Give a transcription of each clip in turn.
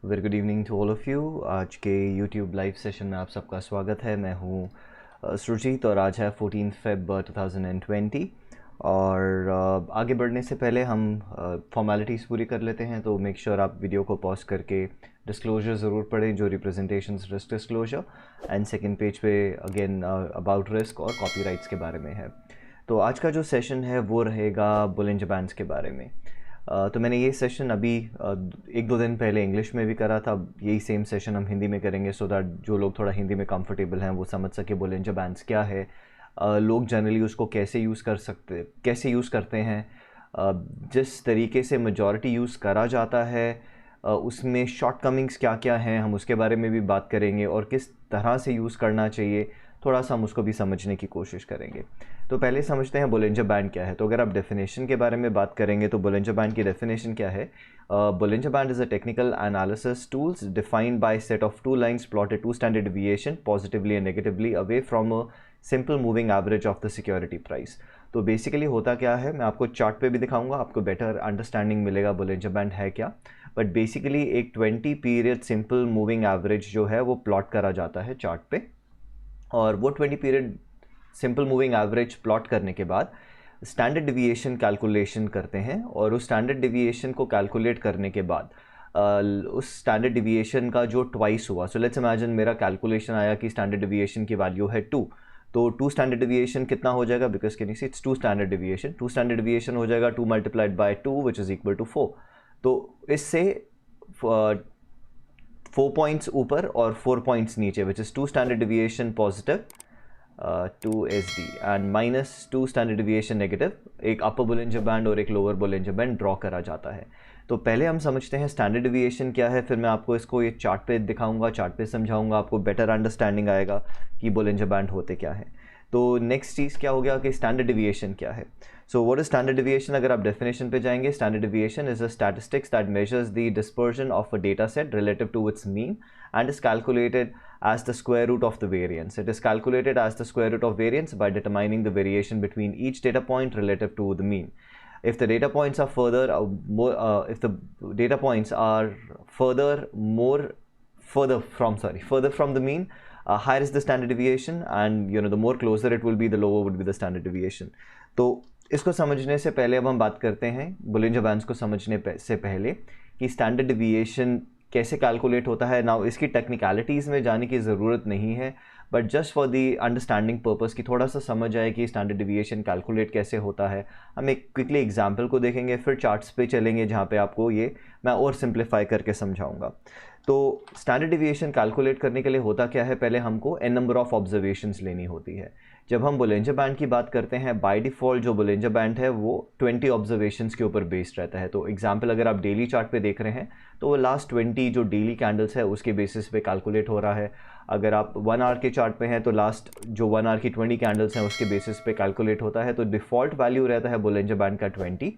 Very good evening to all of you. आज के YouTube live session में आप सबका स्वागत है। मैं हूँ सुरजीत और आज है 14 फेब 2020। और आगे बढ़ने से पहले हम फॉर्मेलिटीज़ पूरी कर लेते हैं। तो मेक श्योर आप वीडियो को पॉज करके डिस्क्लोजर ज़रूर पढ़ें, जो representations risk disclosure and second page पे अगेन अबाउट रिस्क और कॉपीराइट्स के बारे में है। तो आज का जो सेशन है वो रहेगा बुलिंजर बैंड्स के बारे में। तो मैंने ये सेशन अभी एक दो दिन पहले इंग्लिश में भी करा था। अब यही सेम सेशन हम हिंदी में करेंगे सो दैट जो लोग थोड़ा हिंदी में कंफर्टेबल हैं वो समझ सके बोलिंजर बैंड्स क्या है, लोग जनरली उसको कैसे यूज़ करते हैं, जिस तरीके से मेजॉरिटी यूज़ करा जाता है उसमें शॉर्ट कमिंग्स क्या क्या हैं, हम उसके बारे में भी बात करेंगे और किस तरह से यूज़ करना चाहिए थोड़ा सा हम उसको भी समझने की कोशिश करेंगे। तो पहले समझते हैं बोलिंजर बैंड क्या है। तो अगर आप डेफिनेशन के बारे में बात करेंगे तो बोलिंजर बैंड की डेफिनेशन क्या है? Bollinger band is a technical analysis tools defined by set of two lines plotted two standard deviation positively and negatively away from a simple moving average of the security price. तो basically होता क्या है, मैं आपको chart पे भी दिखाऊंगा, आपको बेटर अंडरस्टैंडिंग मिलेगा बोलिंजर बैंड है क्या। बट बेसिकली एक 20 पीरियड सिंपल मूविंग एवरेज जो है वो प्लॉट करा जाता है चार्ट पे, और वो 20 period simple moving average plot करने के बाद स्टैंडर्ड डिविएशन कैलकुलेशन करते हैं और उस स्टैंडर्ड डिविएशन को कैलकुलेट करने के बाद उस स्टैंडर्ड डिविएशन का जो ट्वाइस हुआ, सो लेट्स इमेजिन मेरा कैलकुलेशन आया कि स्टैंडर्ड डिविएशन की वैल्यू है 2, तो 2 स्टैंडर्ड डिविएशन कितना हो जाएगा, because can you see it's 2 standard deviation, 2 standard deviation हो जाएगा 2 multiplied by 2 which is equal to 4। तो इससे 4 पॉइंट्स ऊपर और 4 पॉइंट्स नीचे which is 2 standard deviation positive 2 SD and -2 standard deviation negative, एक अपर बोलिंजर बैंड और एक लोअर बोलिंजर बैंड ड्रॉ करा जाता है। तो पहले हम समझते हैं स्टैंडर्ड डिविएशन क्या है, फिर मैं आपको इसको ये चार्ट पे दिखाऊंगा, चार्ट पे समझाऊंगा, आपको बेटर अंडरस्टैंडिंग आएगा कि बोलिंजर बैंड होते क्या है। तो नेक्स्ट चीज़ क्या हो गया कि स्टैंडर्ड डिविएशन क्या है। So what is standard deviation? अगर आप डेफिनेशन पे जाएंगे, standard deviation is a statistics that measures the dispersion of a data set relative to its mean and is calculated as the square root of the variance. It is calculated as the square root of variance by determining the variation between each data point relative to the mean. If the data points are if the data points are further from the mean, higher is the standard deviation, and the more closer it will be, the lower would be the standard deviation. तो इसको समझने से पहले अब हम बात करते हैं बोलिंजर बैंड्स को समझने से पहले कि स्टैंडर्ड डिविएशन कैसे कैलकुलेट होता है। नाउ इसकी टेक्निकलिटीज़ में जाने की ज़रूरत नहीं है, but just for the understanding purpose की थोड़ा सा समझ आए कि स्टैंडर्ड डिविएशन कैलकुलेट कैसे होता है, हम एक क्विकली एग्जांपल को देखेंगे, फिर चार्ट्स पे चलेंगे जहाँ पे आपको ये मैं और सिंप्लीफाई करके समझाऊंगा। तो स्टैंडर्ड डिविएशन कैलकुलेट करने के लिए होता क्या है, पहले हमको n नंबर ऑफ ऑब्जर्वेशंस लेनी होती है। जब हम बोलिंजर बैंड की बात करते हैं, बाय डिफ़ॉल्ट जो बोलिंजर बैंड है वो 20 ऑब्जर्वेशंस के ऊपर बेस्ड रहता है। तो एग्जांपल अगर आप डेली चार्ट पे देख रहे हैं तो वो लास्ट 20 जो डेली कैंडल्स है उसके बेसिस पे कैलकुलेट हो रहा है। अगर आप 1 आवर के चार्ट पे हैं तो लास्ट जो 1 आवर की 20 कैंडल्स हैं उसके बेसिस पे कैलकुलेट होता है। तो डिफ़ॉल्ट वैल्यू रहता है बोलिंजर बैंड का 20।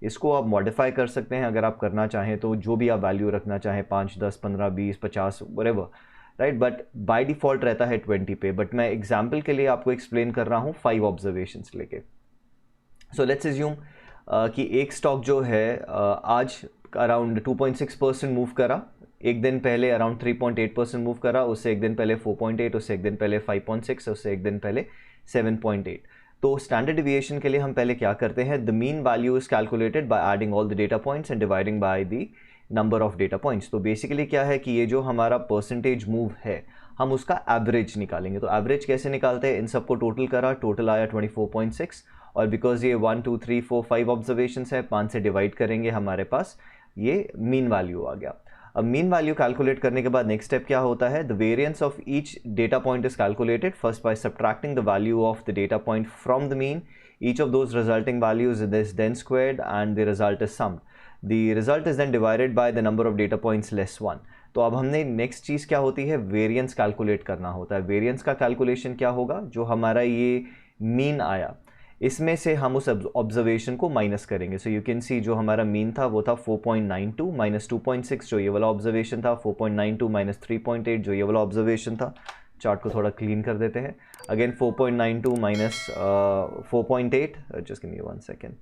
इसको आप मॉडिफाई कर सकते हैं अगर आप करना चाहें तो, जो भी आप वैल्यू रखना चाहें, 5, 10, 15, 20, 50 whatever, right, but by default रहता है 20 पे। बट मैं एग्जाम्पल के लिए आपको एक्सप्लेन कर रहा हूँ 5 ऑब्जर्वेशंस लेके। सो लेट्स एज्यूम कि एक स्टॉक जो है आज अराउंड 2.6% मूव करा, एक दिन पहले अराउंड 3.8% मूव करा, उससे एक दिन पहले 4.8, उससे एक दिन पहले 5.6, उससे एक दिन पहले 7.8। तो स्टैंडर्ड डिविएशन के लिए हम पहले क्या करते हैं, the mean value is calculated by adding all the data points and dividing by the number of data points. तो बेसिकली क्या है कि ये जो हमारा परसेंटेज मूव है हम उसका एवरेज निकालेंगे। तो एवरेज कैसे निकालते हैं, इन सबको टोटल करा, टोटल आया 24.6, और बिकॉज ये 1 2 3 4 5 ऑब्जर्वेशन है, 5 से डिवाइड करेंगे, हमारे पास ये मीन वैल्यू आ गया। अब मीन वैल्यू कैलकुलेट करने के बाद नेक्स्ट स्टेप क्या होता है, the variance of each data point is calculated first by subtracting the value of the data point from the mean, each of those resulting values is then squared and the result is summed. The result is then divided by the number of data points less 1। तो अब हमने next चीज़ क्या होती है, variance calculate करना होता है। Variance का कैलकुलेशन क्या होगा, जो हमारा ये मीन आया इसमें से हम उस ऑब्जर्वेशन को माइनस करेंगे। सो यू कैन सी जो हमारा मीन था वो था 4.92 माइनस 2.6 जो ये वाला ऑब्जर्वेशन था, 4.92 माइनस 3.8 जो ये वाला ऑब्जर्वेशन था। चार्ट को थोड़ा क्लीन कर देते हैं। Again 4.92 minus 4.8, just give me 1 second.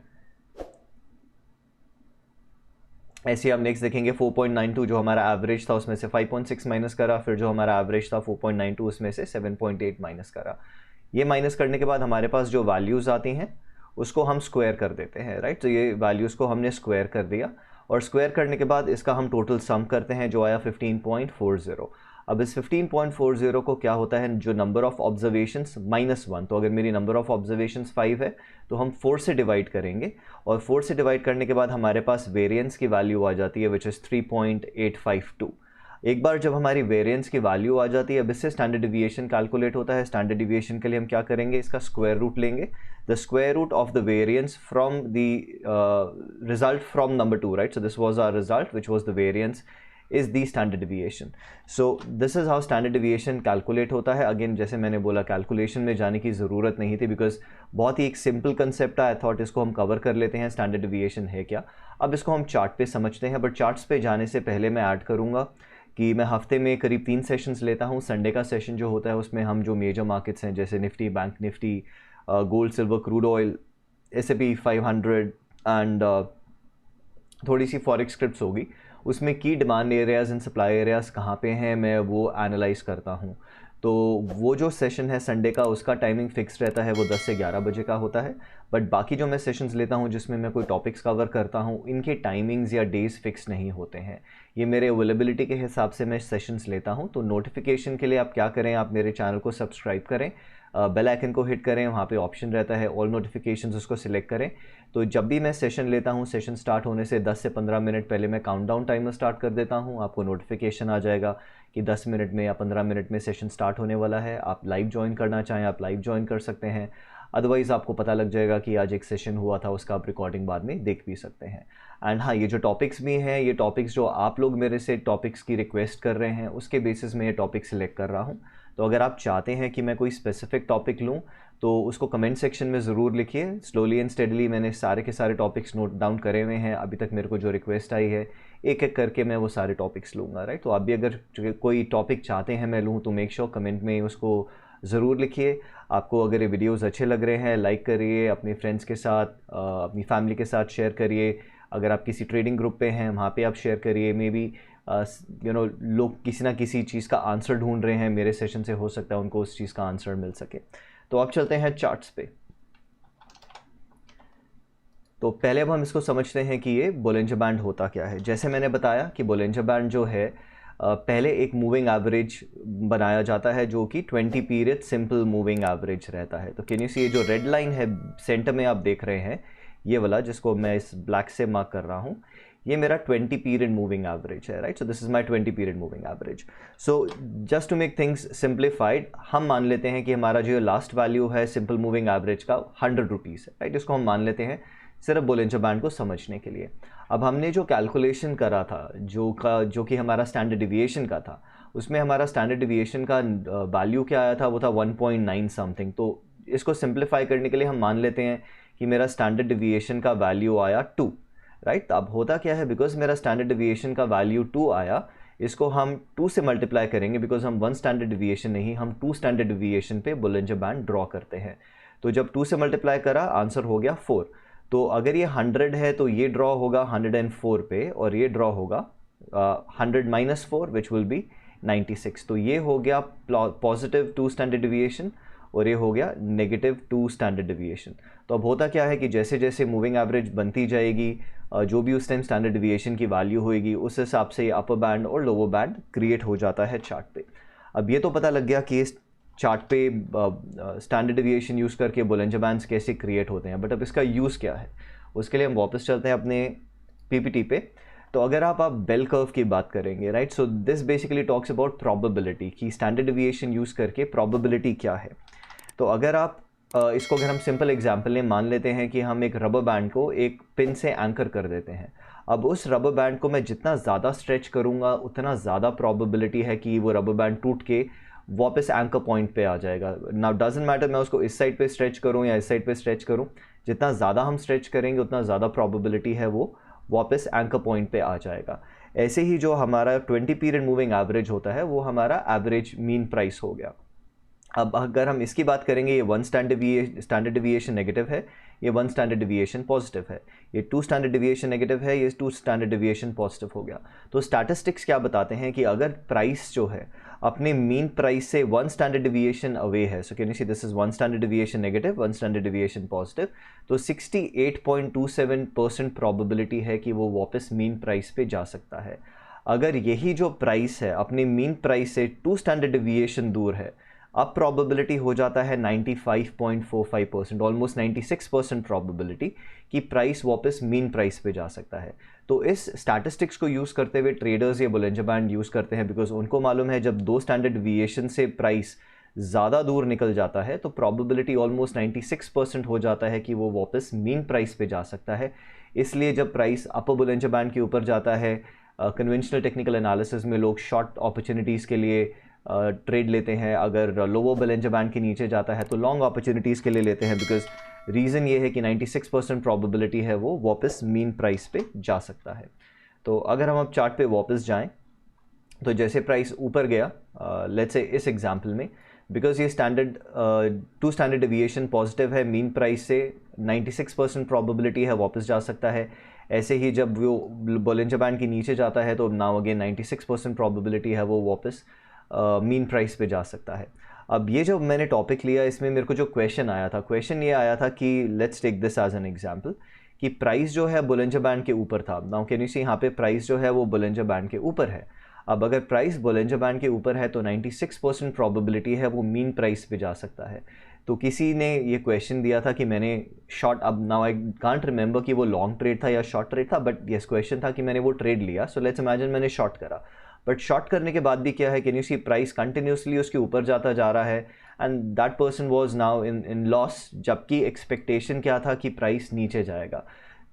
ऐसे आप नेक्स्ट देखेंगे 4.92 जो हमारा एवरेज था उसमें से 5.6 माइनस करा, फिर जो हमारा एवरेज था 4.92 उसमें से 7.8 माइनस करा। ये माइनस करने के बाद हमारे पास जो वैल्यूज़ आती हैं उसको हम स्क्वायर कर देते हैं, राइट। तो ये वैल्यूज़ को हमने स्क्वायर कर दिया और स्क्वायर करने के बाद इसका हम टोटल सम करते हैं जो आया 15.40। अब इस 15.40 को क्या होता है, जो नंबर ऑफ ऑब्जर्वेशंस -1, तो अगर मेरी नंबर ऑफ ऑब्जर्वेशंस 5 है तो हम 4 से डिवाइड करेंगे और 4 से डिवाइड करने के बाद हमारे पास वेरिएंस की वैल्यू आ जाती है विच इज़ 3.852। एक बार जब हमारी वेरिएंस की वैल्यू आ जाती है, अब इससे स्टैंडर्ड डिविएशन कैलकुलेट होता है। स्टैंडर्ड डिविएशन के लिए हम क्या करेंगे, इसका स्क्वायर रूट लेंगे, the square root of the variance from the result from number 2, right. So this was our result which was the variance is the standard deviation. So this is how standard deviation calculate होता है। Again जैसे मैंने बोला calculation में जाने की ज़रूरत नहीं थी बिकॉज बहुत ही एक सिंपल कंसेप्ट है। आई थॉट इसको हम कवर कर लेते हैं, स्टैंडर्ड डिविएशन है क्या। अब इसको हम चार्ट पे समझते हैं, बट चार्ट्स पे जाने से पहले मैं ऐड करूँगा कि मैं हफ्ते में करीब 3 सेशंस लेता हूँ। संडे का सेशन जो होता है उसमें हम जो मेजर मार्केट्स हैं जैसे Nifty, bank Nifty, gold, silver, crude oil, S&P 500 and थोड़ी सी फॉरेक्स स्क्रिप्ट्स होगी, उसमें की demand areas and supply areas कहाँ पे हैं मैं वो एनालाइज करता हूँ। तो वो जो सेशन है संडे का उसका टाइमिंग फिक्स रहता है, वो 10 से 11 बजे का होता है। बट बाकी जो मैं सेशंस लेता हूँ जिसमें मैं कोई टॉपिक्स कवर करता हूँ, इनके टाइमिंग्स या डेज फिक्स नहीं होते हैं। ये मेरे अवेलेबिलिटी के हिसाब से मैं सेशंस लेता हूँ। तो नोटिफिकेशन के लिए आप क्या करें, आप मेरे चैनल को सब्सक्राइब करें, बेल आइकन को हिट करें, वहाँ पे ऑप्शन रहता है ऑल नोटिफिकेशंस, उसको सिलेक्ट करें। तो जब भी मैं सेशन लेता हूँ, सेशन स्टार्ट होने से 10 से 15 मिनट पहले मैं काउंटडाउन टाइमर स्टार्ट कर देता हूँ। आपको नोटिफिकेशन आ जाएगा कि 10 मिनट में या 15 मिनट में सेशन स्टार्ट होने वाला है। आप लाइव ज्वाइन करना चाहें आप लाइव ज्वाइन कर सकते हैं, अदरवाइज़ आपको पता लग जाएगा कि आज एक सेशन हुआ था, उसका आप रिकॉर्डिंग बाद में देख भी सकते हैं। एंड हाँ, ये जो टॉपिक्स भी हैं, ये टॉपिक्स जो आप लोग मेरे से टॉपिक्स की रिक्वेस्ट कर रहे हैं उसके बेसिस में ये टॉपिक सिलेक्ट कर रहा हूँ। तो अगर आप चाहते हैं कि मैं कोई स्पेसिफिक टॉपिक लूँ तो उसको कमेंट सेक्शन में ज़रूर लिखिए। स्लोली एंड स्टेडली मैंने सारे के सारे टॉपिक्स नोट डाउन करे हुए हैं। अभी तक मेरे को जो रिक्वेस्ट आई है एक एक करके मैं वो सारे टॉपिक्स लूँगा, राइट। तो आप भी अगर कोई टॉपिक चाहते हैं मैं लूँ तो मेक श्योर कमेंट में उसको ज़रूर लिखिए। आपको अगर ये वीडियोस अच्छे लग रहे हैं लाइक करिए, अपने फ्रेंड्स के साथ, अपनी फैमिली के साथ शेयर करिए। अगर आप किसी ट्रेडिंग ग्रुप पे हैं वहाँ पे आप शेयर करिए। मे बी लोग किसी ना किसी चीज़ का आंसर ढूंढ रहे हैं, मेरे सेशन से हो सकता है उनको उस चीज़ का आंसर मिल सके। तो आप चलते हैं चार्ट्स पे। तो पहले अब हम इसको समझते हैं कि ये बोलिंजर बैंड होता क्या है। जैसे मैंने बताया कि बोलिंजर बैंड जो है पहले एक मूविंग एवरेज बनाया जाता है जो कि 20 पीरियड सिंपल मूविंग एवरेज रहता है। तो कैन यू सी ये जो रेड लाइन है सेंटर में आप देख रहे हैं, ये वाला जिसको मैं इस ब्लैक से मार्क कर रहा हूँ, ये मेरा 20 पीरियड मूविंग एवरेज है, right. So this is my 20 period moving average. So just to make things simplified, हम मान लेते हैं कि हमारा जो लास्ट वैल्यू है सिंपल मूविंग एवरेज का 100 रुपीज़ है, राइट। इसको हम मान लेते हैं सिर्फ बोलिंजर बैंड को समझने के लिए। अब हमने जो कैलकुलेशन करा था जो कि हमारा स्टैंडर्ड डिविएशन का था, उसमें हमारा स्टैंडर्ड डिविएशन का वैल्यू क्या आया था, वो था 1.9 समथिंग। तो इसको सिंप्लीफाई करने के लिए हम मान लेते हैं कि मेरा स्टैंडर्ड डिविएशन का वैल्यू आया 2, राइट। अब होता क्या है, बिकॉज मेरा स्टैंडर्ड डिविएशन का वैल्यू 2 आया, इसको हम 2 से मल्टीप्लाई करेंगे बिकॉज हम 1 स्टैंडर्ड डिविएशन नहीं, हम 2 स्टैंडर्ड डिविएशन पे बोलिंजर बैंड ड्रॉ करते हैं। तो जब 2 से मल्टीप्लाई करा आंसर हो गया 4। तो अगर ये 100 है तो ये ड्रॉ होगा 104 पे और ये ड्रॉ होगा 100 - 4 विच विल बी 96। तो ये हो गया पॉजिटिव 2 स्टैंडर्ड डिविएशन और ये हो गया नेगेटिव 2 स्टैंडर्ड डिविएशन। तो अब होता क्या है कि जैसे जैसे मूविंग एवरेज बनती जाएगी, जो भी उस टाइम स्टैंडर्ड डिविएशन की वैल्यू होएगी उस हिसाब से अपर बैंड और लोअर बैंड क्रिएट हो जाता है चार्ट पे। अब ये तो पता लग गया कि इस चार्ट पे स्टैंडर्ड डिविएशन यूज़ करके बोलिंजर बैंड्स कैसे क्रिएट होते हैं, बट अब इसका यूज़ क्या है उसके लिए हम वापस चलते हैं अपने पीपीटी पे। तो अगर आप बेल कर्व की बात करेंगे, right, so this basically talks about probability कि स्टैंडर्ड डिविएशन यूज़ करके प्रोबेबिलिटी क्या है। तो अगर आप इसको अगर हम सिंपल एग्जांपल लें, मान लेते हैं कि हम एक रबर बैंड को एक पिन से एंकर कर देते हैं। अब उस रबर बैंड को मैं जितना ज़्यादा स्ट्रेच करूँगा उतना ज़्यादा प्रोबेबिलिटी है कि वो रबर बैंड टूट के वापस एंकर पॉइंट पे आ जाएगा। नाउ डजंट मैटर मैं उसको इस साइड पे स्ट्रेच करूँ या इस साइड पे स्ट्रेच करूँ, जितना ज़्यादा हम स्ट्रेच करेंगे उतना ज़्यादा प्रोबेबिलिटी है वो वापस एंकर पॉइंट पे आ जाएगा। ऐसे ही जो हमारा 20 पीरियड मूविंग एवरेज होता है वो हमारा एवरेज मीन प्राइस हो गया। अब अगर हम इसकी बात करेंगे, ये 1 स्टैंडर्ड डिविएशन नेगेटिव है, ये 1 स्टैंडर्ड डिविएशन पॉजिटिव है, ये 2 स्टैंडर्ड डिविएशन नेगेटिव है, ये 2 स्टैंडर्ड डिविएशन पॉजिटिव हो गया। तो स्टैटिस्टिक्स क्या बताते हैं कि अगर प्राइस जो है अपने मीन प्राइस से 1 स्टैंडर्ड डिविएशन अवे है, so can you see this is 1 standard deviation negative, 1 standard deviation positive, तो 68.27% प्रोबेबिलिटी है कि वो वापस मीन प्राइस पे जा सकता है। अगर यही जो प्राइस है अपने मीन प्राइस से 2 स्टैंडर्ड डिविएशन दूर है, अब प्रोबेबिलिटी हो जाता है 95.45%, ऑलमोस्ट 96% प्रोबेबिलिटी कि प्राइस वापस मीन प्राइस पे जा सकता है। तो इस स्टैटिस्टिक्स को यूज़ करते हुए ट्रेडर्स ये बोलिंजर बैंड यूज़ करते हैं, बिकॉज उनको मालूम है जब 2 स्टैंडर्ड डिविएशन से प्राइस ज़्यादा दूर निकल जाता है तो प्रोबेबिलिटी ऑलमोस्ट 96% हो जाता है कि वो वापस मीन प्राइस पे जा सकता है। इसलिए जब प्राइस अपर बोलिंजर बैंड के ऊपर जाता है, कन्वेंशनल टेक्निकल एनालिसिस में लोग शॉर्ट अपॉर्चुनिटीज़ के लिए ट्रेड लेते हैं, अगर लोअर बोलिंजर बैंड के नीचे जाता है तो लॉन्ग अपॉर्चुनिटीज़ के लिए लेते हैं, बिकॉज रीज़न ये है कि 96% प्रोबेबिलिटी है वो वापस मीन प्राइस पे जा सकता है। तो अगर हम अब चार्ट पे वापस जाएं तो जैसे प्राइस ऊपर गया, लेट्स से इस एग्जांपल में, बिकॉज ये 2 स्टैंडर्ड डिविएशन पॉजिटिव है, मीन प्राइस से 96% प्रोबेबिलिटी है वापस जा सकता है। ऐसे ही जब वो बोलिंजर बैंड के नीचे जाता है तो नाउ अगेन 96% प्रोबेबिलिटी है वो वापस मीन प्राइस पे जा सकता है। अब ये जो मैंने टॉपिक लिया इसमें मेरे को जो क्वेश्चन आया था, क्वेश्चन ये आया था कि let's take this as an example कि प्राइस जो है बोलिंजर बैंड के ऊपर था। नाउ कैन यू सी यहाँ पे प्राइस जो है वो बोलिंजर बैंड के ऊपर है। अब अगर प्राइस बोलिंजर बैंड के ऊपर है तो 96% प्रोबेबिलिटी है वो मीन प्राइस पे जा सकता है। तो किसी ने ये क्वेश्चन दिया था कि मैंने शॉर्ट, अब नाउ आई कांट रिमेंबर कि वो लॉन्ग ट्रेड था या शॉर्ट ट्रेड था, बट यस क्वेश्चन था कि मैंने वो ट्रेड लिया। सो लेट्स इमेजिन मैंने शॉर्ट करा, बट शॉर्ट करने के बाद भी क्या है, can you see price continuously उसके ऊपर जाता जा रहा है and that person was now in loss, जबकि एक्सपेक्टेशन क्या था कि प्राइस नीचे जाएगा।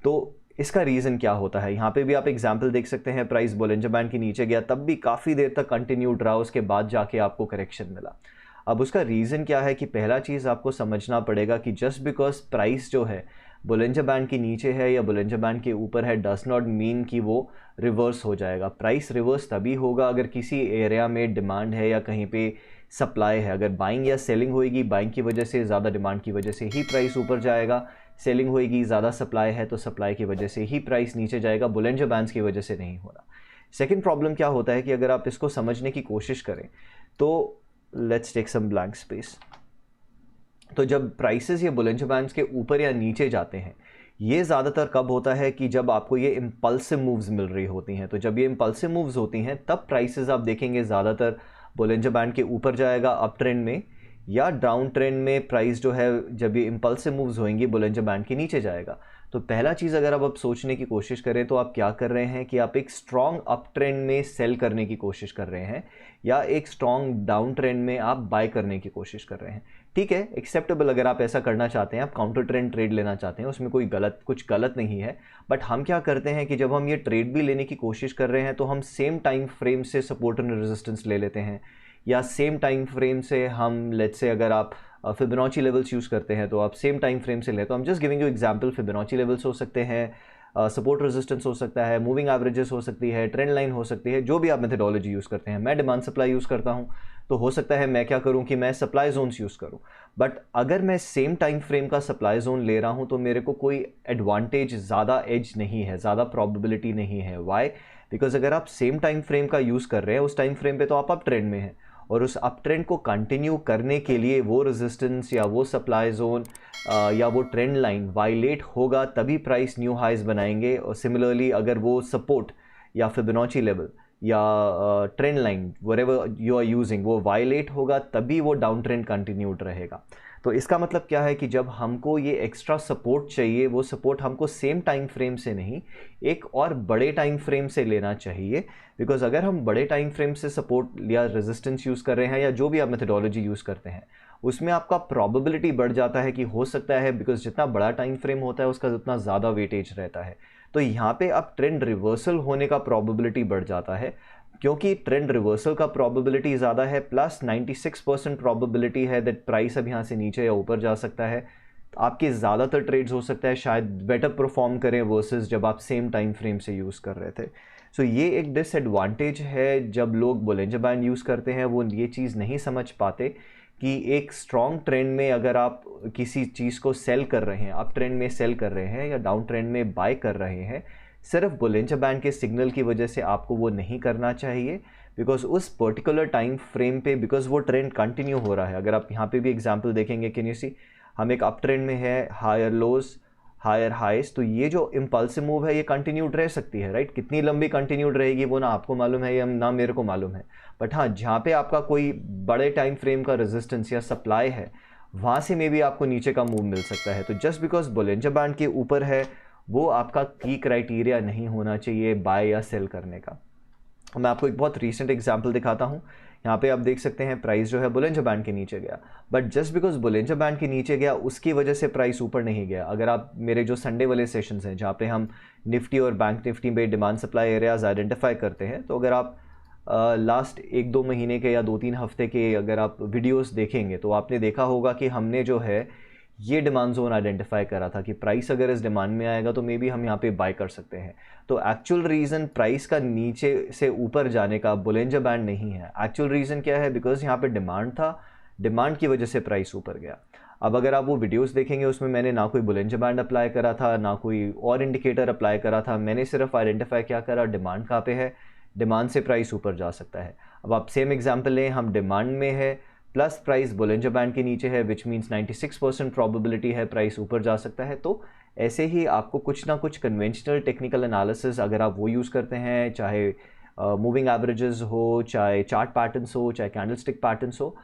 तो इसका रीज़न क्या होता है, यहाँ पे भी आप एग्जांपल देख सकते हैं, प्राइस बोलिंजर बैंड के नीचे गया तब भी काफ़ी देर तक कंटिन्यूड रहा, उसके बाद जाके आपको करेक्शन मिला। अब उसका रीज़न क्या है कि पहला चीज़ आपको समझना पड़ेगा कि जस्ट बिकॉज प्राइस जो है बोलिंजर बैंड के नीचे है या बोलिंजर बैंड के ऊपर है डज नॉट मीन कि वो रिवर्स हो जाएगा। प्राइस रिवर्स तभी होगा अगर किसी एरिया में डिमांड है या कहीं पे सप्लाई है। अगर बाइंग या सेलिंग होएगी, बाइंग की वजह से ज़्यादा डिमांड की वजह से ही प्राइस ऊपर जाएगा, सेलिंग होएगी ज़्यादा सप्लाई है तो सप्लाई की वजह से ही प्राइस नीचे जाएगा, बोलिंजर बैंड्स की वजह से नहीं होगा। सेकेंड प्रॉब्लम क्या होता है कि अगर आप इसको समझने की कोशिश करें तो let's take some blank space. तो जब प्राइसेस ये बोलिंजर बैंड्स के ऊपर या नीचे जाते हैं, ये ज़्यादातर कब होता है कि जब आपको ये इम्पल्सिव मूव्स मिल रही होती हैं। तो जब ये इम्पल्सिव मूव्स होती हैं तब प्राइसेस आप देखेंगे ज़्यादातर बोलिंजर बैंड के ऊपर जाएगा अप ट्रेंड में, या डाउन ट्रेंड में प्राइस जो है जब ये इम्पल्सिव मूव्स होंगी बोलिंजर बैंड के नीचे जाएगा। तो पहला चीज़ अगर अब आप सोचने की कोशिश करें तो आप क्या कर रहे हैं कि आप एक स्ट्रॉन्ग अप ट्रेंड में सेल करने की कोशिश कर रहे हैं या एक स्ट्रॉन्ग डाउन ट्रेंड में आप बाय करने की कोशिश कर रहे हैं। ठीक है, एक्सेप्टेबल अगर आप ऐसा करना चाहते हैं, आप काउंटर ट्रेंड ट्रेड लेना चाहते हैं, उसमें कोई कुछ गलत नहीं है। बट हम क्या करते हैं कि जब हम ये ट्रेड भी लेने की कोशिश कर रहे हैं तो हम सेम टाइम फ्रेम से सपोर्ट एंड रेजिस्टेंस ले लेते हैं, या सेम टाइम फ्रेम से हम लेट्स से अगर आप फिबोनाची लेवल्स यूज़ करते हैं तो आप सेम टाइम फ्रेम से लेते हो। हम just giving you example, Fibonacci levels हो सकते हैं, सपोर्ट रेजिस्टेंस हो सकता है, मूविंग एवरेजेस हो सकती है, ट्रेंड लाइन हो सकती है, जो भी आप मेथडोलॉजी यूज़ करते हैं। मैं डिमांड सप्लाई यूज़ करता हूँ तो हो सकता है मैं क्या करूँ कि मैं सप्लाई जोन्स यूज़ करूँ। बट अगर मैं सेम टाइम फ्रेम का सप्लाई जोन ले रहा हूँ तो मेरे को कोई एडवांटेज, ज़्यादा एज नहीं है, ज़्यादा प्रॉबिलिटी नहीं है। वाई? बिकॉज अगर आप सेम टाइम फ्रेम का यूज़ कर रहे हैं, उस टाइम फ्रेम पे तो आप अप ट्रेंड में हैं, और उस अप ट्रेंड को कंटिन्यू करने के लिए वो रेजिस्टेंस या वो सप्लाई जोन या वो ट्रेंड लाइन वायलेट होगा तभी प्राइस न्यू हाइज बनाएंगे। और सिमिलरली अगर वो सपोर्ट या फिबोनाची लेवल या trend line whatever you are using वो वायलेट होगा तभी वो डाउन ट्रेंड कंटिन्यूड रहेगा। तो इसका मतलब क्या है कि जब हमको ये एक्स्ट्रा सपोर्ट चाहिए, वो सपोर्ट हमको सेम टाइम फ्रेम से नहीं, एक और बड़े टाइम फ्रेम से लेना चाहिए। बिकॉज अगर हम बड़े टाइम फ्रेम से सपोर्ट या रेजिस्टेंस यूज़ कर रहे हैं या जो भी आप मेथडोलॉजी यूज़ करते हैं, उसमें आपका प्रोबेबिलिटी बढ़ जाता है कि हो सकता है, बिकॉज जितना बड़ा टाइम फ्रेम होता है उसका उतना ज़्यादा वेटेज रहता है। तो यहाँ पे अब ट्रेंड रिवर्सल होने का प्रोबेबिलिटी बढ़ जाता है, क्योंकि ट्रेंड रिवर्सल का प्रोबेबिलिटी ज़्यादा है, प्लस 96% प्रोबेबिलिटी है दैट प्राइस अब यहाँ से नीचे या ऊपर जा सकता है। तो आपके ज़्यादातर ट्रेड्स हो सकता है शायद बेटर परफॉर्म करें वर्सेस जब आप सेम टाइम फ्रेम से यूज़ कर रहे थे। सो ये एक डिसएडवांटेज है जब लोग बोलिंजर बैंड यूज़ करते हैं, वो ये चीज़ नहीं समझ पाते कि एक स्ट्रॉन्ग ट्रेंड में अगर आप किसी चीज़ को सेल कर रहे हैं, अप ट्रेंड में सेल कर रहे हैं या डाउन ट्रेंड में बाय कर रहे हैं, सिर्फ बोलिंजर बैंड के सिग्नल की वजह से आपको वो नहीं करना चाहिए, बिकॉज उस पर्टिकुलर टाइम फ्रेम पे, बिकॉज वो ट्रेंड कंटिन्यू हो रहा है। अगर आप यहाँ पे भी एग्जांपल देखेंगे, कैन यू सी, हम एक अप ट्रेंड में है, हायर लोज हायर हाइस, तो ये जो इम्पल्सिव मूव है ये कंटिन्यूड रह सकती है, राइट। कितनी लंबी कंटिन्यूड रहेगी वो ना आपको मालूम है या ना मेरे को मालूम है, बट हाँ, जहाँ पे आपका कोई बड़े टाइम फ्रेम का रेजिस्टेंस या सप्लाई है, वहाँ से मे भी आपको नीचे का मूव मिल सकता है। तो जस्ट बिकॉज बोलिंजर बैंड के ऊपर है, वो आपका की क्राइटेरिया नहीं होना चाहिए बाय या सेल करने का। मैं आपको एक बहुत रीसेंट एग्जांपल दिखाता हूँ। यहाँ पे आप देख सकते हैं प्राइस जो है बोलिंजर बैंड के नीचे गया, but just because Bollinger band के नीचे गया उसकी वजह से प्राइस ऊपर नहीं गया। अगर आप मेरे जो संडे वाले सेशंस हैं जहाँ पे हम निफ्टी और बैंक निफ्टी में डिमांड सप्लाई एरियाज आइडेंटिफाई करते हैं, तो अगर आप लास्ट 1-2 महीने के या 2-3 हफ्ते के अगर आप वीडियोस देखेंगे तो आपने देखा होगा कि हमने जो है ये डिमांड जोन आइडेंटिफाई करा था कि प्राइस अगर इस डिमांड में आएगा तो मे बी हम यहाँ पे बाय कर सकते हैं। तो एक्चुअल रीज़न प्राइस का नीचे से ऊपर जाने का बोलिंजर बैंड नहीं है। एक्चुअल रीज़न क्या है, बिकॉज यहाँ पे डिमांड था, डिमांड की वजह से प्राइस ऊपर गया। अब अगर आप वो वीडियोस देखेंगे उसमें मैंने ना कोई बोलिंजर बैंड अप्लाई करा था, ना कोई और इंडिकेटर अप्लाई करा था, मैंने सिर्फ आइडेंटिफाई क्या करा, डिमांड कहाँ पे है, डिमांड से प्राइस ऊपर जा सकता है। अब आप सेम एग्जाम्पल लें, हम डिमांड में है प्लस प्राइस बोलिंजर बैंड के नीचे है, विच मीन्स 96% प्रोबेबिलिटी है प्राइस ऊपर जा सकता है। तो ऐसे ही आपको कुछ ना कुछ कन्वेंशनल टेक्निकल एनालिसिस अगर आप वो यूज़ करते हैं, चाहे मूविंग एवरेजेस हो, चाहे चार्ट पैटर्न्स हो, चाहे कैंडलस्टिक पैटर्न्स हो,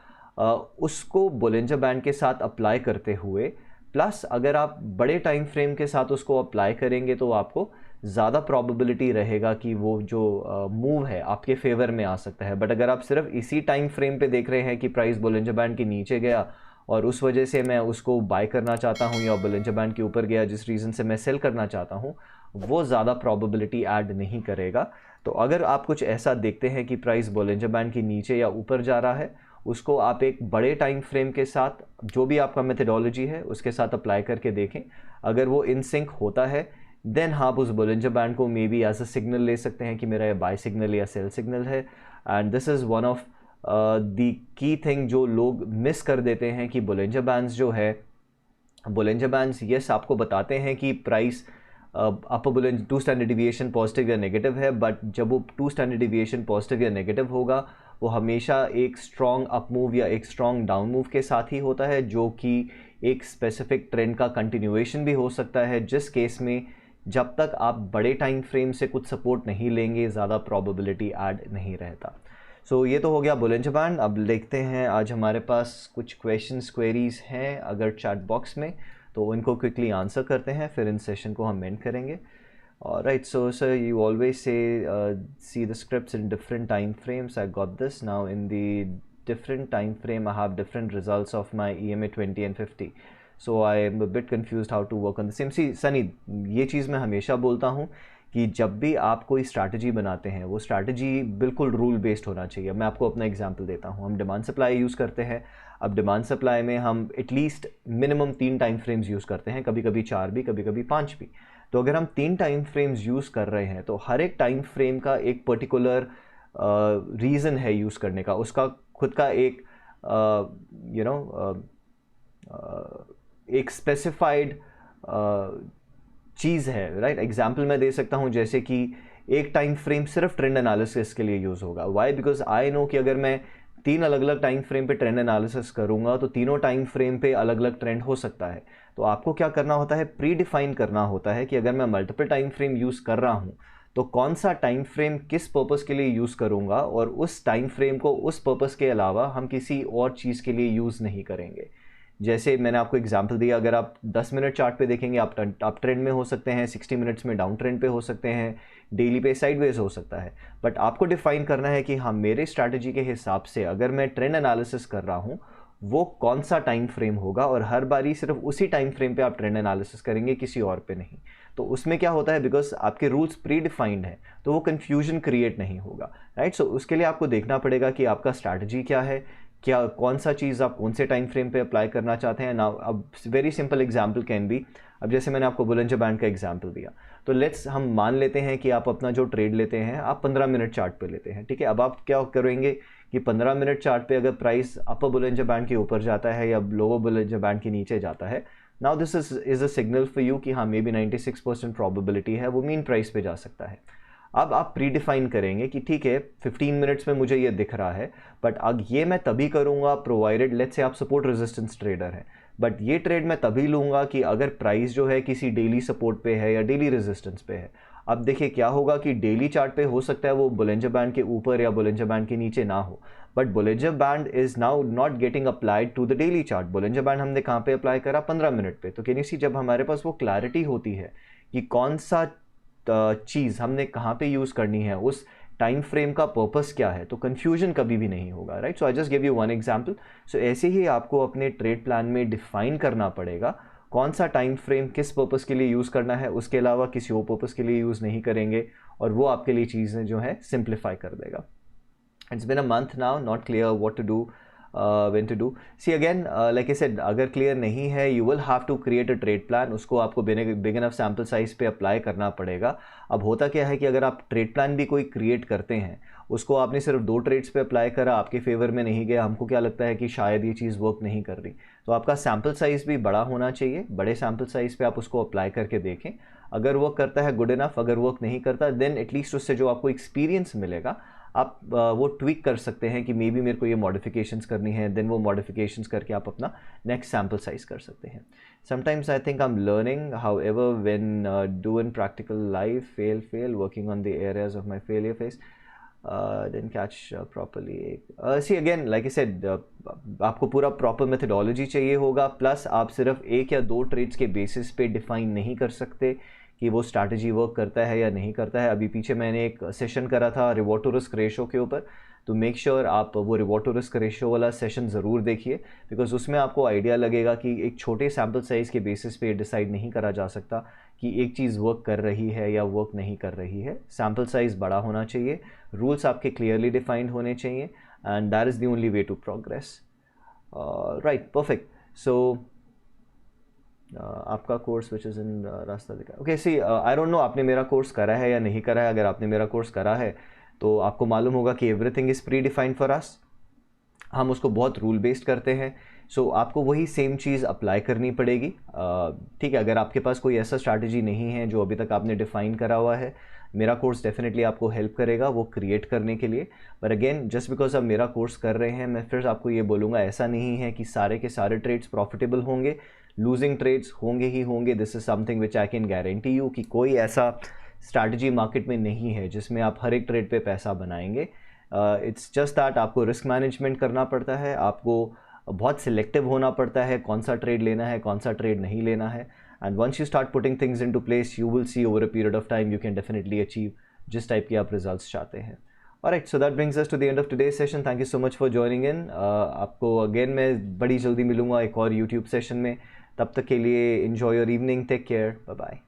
उसको बोलिंजर बैंड के साथ अप्लाई करते हुए, प्लस अगर आप बड़े टाइम फ्रेम के साथ उसको अप्लाई करेंगे तो आपको ज़्यादा प्रोबेबिलिटी रहेगा कि वो जो मूव है आपके फेवर में आ सकता है। बट अगर आप सिर्फ इसी टाइम फ्रेम पे देख रहे हैं कि प्राइस बोलिंजर बैंड के नीचे गया और उस वजह से मैं उसको बाय करना चाहता हूँ, या बोलिंजर बैंड के ऊपर गया जिस रीज़न से मैं सेल करना चाहता हूँ, वो ज़्यादा प्रोबेबिलिटी ऐड नहीं करेगा। तो अगर आप कुछ ऐसा देखते हैं कि प्राइस बोलिंजर बैंड के नीचे या ऊपर जा रहा है, उसको आप एक बड़े टाइम फ्रेम के साथ, जो भी आपका मेथडोलॉजी है उसके साथ अप्लाई करके देखें। अगर वो इन सिंक होता है देन आप उस बोलिंजर बैंड को maybe as a signal ले सकते हैं कि मेरा ये बाय सिग्नल या सेल सिग्नल है। And this is one of the key thing जो लोग मिस कर देते हैं कि बोलिंजर बैंड्स जो है, बोलिंजर बैंड्स यस आपको बताते हैं कि प्राइस अपर बोलिंजर 2 स्टैंडर्ड डिविएशन पॉजिटिव या नेगेटिव है, बट जब वो 2 स्टैंडर्ड डिविएशन पॉजिटिव या नेगेटिव होगा वो हमेशा एक स्ट्रॉन्ग अप मूव या एक स्ट्रॉन्ग डाउन मूव के साथ ही होता है, जो कि एक स्पेसिफिक ट्रेंड का कंटिन्यूएशन भी हो सकता है, जिस केस में जब तक आप बड़े टाइम फ्रेम से कुछ सपोर्ट नहीं लेंगे ज़्यादा प्रोबेबिलिटी ऐड नहीं रहता। सो ये तो हो गया बोलिंजर बैंड। अब देखते हैं आज हमारे पास कुछ क्वेश्चंस क्वेरीज हैं अगर चैट बॉक्स में, तो इनको क्विकली आंसर करते हैं, फिर इन सेशन को हम एंड करेंगे। Alright, so sir, you always say see the scripts in different time frames. I got this. Now in the different time frame I have different results of my EMA 20 and 50. So I am a bit confused how to work on the same. See Sunny, ये चीज़ मैं हमेशा बोलता हूँ कि जब भी आप कोई स्ट्रैटेजी बनाते हैं वो स्ट्रैटेजी बिल्कुल रूल बेस्ड होना चाहिए। मैं आपको अपना एग्जांपल देता हूँ। हम डिमांड सप्लाई यूज़ करते हैं। अब डिमांड सप्लाई में हम at least minimum 3 time frames use करते हैं, कभी कभी 4 भी, कभी कभी 5 भी। तो अगर हम 3 टाइम फ्रेम्स यूज़ कर रहे हैं तो हर एक टाइम फ्रेम का एक पर्टिकुलर रीज़न है यूज़ करने का, उसका खुद का एक एक स्पेसिफाइड चीज़ है, राइट। एग्जाम्पल मैं दे सकता हूँ, जैसे कि एक टाइम फ्रेम सिर्फ ट्रेंड एनालिसिस के लिए यूज़ होगा। वाई? बिकॉज आई नो कि अगर मैं 3 अलग अलग टाइम फ्रेम पे ट्रेंड एनालिसिस करूँगा तो तीनों टाइम फ्रेम पे अलग अलग ट्रेंड हो सकता है। तो आपको क्या करना होता है, प्री डिफाइन करना होता है कि अगर मैं मल्टीपल टाइम फ्रेम यूज़ कर रहा हूँ तो कौन सा टाइम फ्रेम किस पर्पस के लिए यूज़ करूँगा, और उस टाइम फ्रेम को उस पर्पस के अलावा हम किसी और चीज़ के लिए यूज़ नहीं करेंगे। जैसे मैंने आपको एग्जांपल दिया, अगर आप 10 मिनट चार्ट पे देखेंगे आप अप ट्रेंड में हो सकते हैं, 60 मिनट्स में डाउन ट्रेंड पे हो सकते हैं, डेली पे साइडवेज हो सकता है। बट आपको डिफाइन करना है कि हाँ, मेरे स्ट्रैटेजी के हिसाब से अगर मैं ट्रेंड एनालिसिस कर रहा हूँ वो कौन सा टाइम फ्रेम होगा, और हर बारी सिर्फ उसी टाइम फ्रेम पे आप ट्रेंड एनालिसिस करेंगे, किसी और पे नहीं। तो उसमें क्या होता है, बिकॉज आपके रूल्स प्री डिफाइंड है तो वो कन्फ्यूजन क्रिएट नहीं होगा, राइट। सो उसके लिए आपको देखना पड़ेगा कि आपका स्ट्रैटेजी क्या है, क्या कौन सा चीज़ आप कौन से टाइम फ्रेम पे अप्लाई करना चाहते हैं ना। अब very simple example can be, अब जैसे मैंने आपको बोलिंजर बैंड का एग्जांपल दिया, तो लेट्स हम मान लेते हैं कि आप अपना जो ट्रेड लेते हैं आप 15 मिनट चार्ट पे लेते हैं, ठीक है। अब आप क्या करेंगे कि 15 मिनट चार्ट पे अगर प्राइस अपर बुलिंजर बैंड के ऊपर जाता है या लोअर बुलिंजर बैंड के नीचे जाता है, now this is a signal for you कि हाँ मे बी 96% प्रोबेबिलिटी है वो मीन प्राइस पे जा सकता है। अब आप प्री डिफाइन करेंगे कि ठीक है 15 मिनट्स में मुझे ये दिख रहा है, बट अब ये मैं तभी करूँगा प्रोवाइडेड लेट्स से आप सपोर्ट रेजिस्टेंस ट्रेडर हैं, बट ये ट्रेड मैं तभी लूँगा कि अगर प्राइस जो है किसी डेली सपोर्ट पे है या डेली रेजिस्टेंस पे है। अब देखिए क्या होगा कि डेली चार्ट पे हो सकता है वो बुलिंजर बैंड के ऊपर या बुलिंजर बैंड के नीचे ना हो, but Bollinger band is now not getting applied to the daily chart. Bollinger band हमने कहाँ पे अप्लाई करा? 15 मिनट पे। तो कैन यू सी, जब हमारे पास वो क्लैरिटी होती है कि कौन सा चीज़ हमने कहाँ पे यूज़ करनी है, उस टाइम फ्रेम का पर्पस क्या है, तो कन्फ्यूजन कभी भी नहीं होगा, right. So I just give you one example. सो ऐसे ही आपको अपने ट्रेड प्लान में डिफाइन करना पड़ेगा कौन सा टाइम फ्रेम किस पर्पस के लिए यूज़ करना है, उसके अलावा किसी और पर्पस के लिए यूज़ नहीं करेंगे, और वो आपके लिए चीज़ें जो है सिंप्लीफाई कर देगा। It's been a month now, not clear what to do, when to do. See again, like I said, अगर क्लियर नहीं है you will have to create a trade plan, उसको आपको बिग इनफ सैम्पल साइज पे apply करना पड़ेगा। अब होता क्या है कि अगर आप ट्रेड प्लान भी कोई क्रिएट करते हैं, उसको आपने सिर्फ 2 ट्रेड्स पे अप्लाई करा, आपके फेवर में नहीं गया, हमको क्या लगता है कि शायद ये चीज़ वर्क नहीं कर रही, तो आपका सैम्पल साइज़ भी बड़ा होना चाहिए। बड़े सैम्पल साइज़ पे आप उसको अप्लाई करके देखें, अगर वर्क करता है गुड इनफ, अगर वर्क नहीं करता देन एटलीस्ट उससे जो आपको एक्सपीरियंस मिलेगा आप वो ट्वीक कर सकते हैं कि मे बी मेरे को ये मॉडिफिकेशंस करनी है, देन वो मॉडिफिकेशंस करके आप अपना नेक्स्ट सैम्पल साइज कर सकते हैं। Sometimes I think I am learning, however when do in practical life fail working on the areas of my failure face then catch properly. See again like I said, आपको पूरा proper methodology चाहिए होगा, plus आप सिर्फ 1 या 2 trades के basis पे define नहीं कर सकते कि वो स्ट्रैटेजी वर्क करता है या नहीं करता है। अभी पीछे मैंने एक सेशन करा था रिवॉर्ड टू रिस्क रेशो के ऊपर, तो मेक श्योर आप वो रिवॉर्ड टू रिस्क रेशो वाला सेशन ज़रूर देखिए, बिकॉज उसमें आपको आइडिया लगेगा कि एक छोटे सैम्पल साइज़ के बेसिस पे डिसाइड नहीं करा जा सकता कि एक चीज़ वर्क कर रही है या वर्क नहीं कर रही है। सैम्पल साइज़ बड़ा होना चाहिए, रूल्स आपके क्लियरली डिफाइंड होने चाहिए, and that is the only way to progress. Right, perfect. So आपका कोर्स विच इज़ इन रास्ता दिखा, okay. See I don't know आपने मेरा कोर्स करा है या नहीं करा है। अगर आपने मेरा कोर्स करा है तो आपको मालूम होगा कि everything is pre defined for us, हम उसको बहुत रूल बेस्ड करते हैं। सो आपको वही सेम चीज़ अप्लाई करनी पड़ेगी, ठीक है। अगर आपके पास कोई ऐसा स्ट्रैटेजी नहीं है जो अभी तक आपने डिफ़ाइन करा हुआ है, मेरा कोर्स डेफिनेटली आपको हेल्प करेगा वो क्रिएट करने के लिए। पर अगेन जस्ट बिकॉज आप मेरा कोर्स कर रहे हैं, मैं फिर आपको ये बोलूँगा ऐसा नहीं है कि सारे के सारे ट्रेड्स प्रॉफिटेबल होंगे, लूजिंग ट्रेड्स होंगे ही होंगे। This is something which I can guarantee you कि कोई ऐसा स्ट्रैटेजी मार्केट में नहीं है जिसमें आप हर एक ट्रेड पे पैसा बनाएंगे। इट्स जस्ट दैट आपको रिस्क मैनेजमेंट करना पड़ता है, आपको बहुत सिलेक्टिव होना पड़ता है कौन सा ट्रेड लेना है, कौन सा ट्रेड नहीं लेना है। And once you start putting things into place, you will see over a period of time you can definitely achieve जिस टाइप के आप रिजल्ट्स चाहते हैं। Alright, so that brings us to the end of today's session. Thank you so much for joining in. आपको again मैं बड़ी जल्दी मिलूंगा एक और यूट्यूब सेशन में। तब तक के लिए enjoy your evening, take care, bye bye।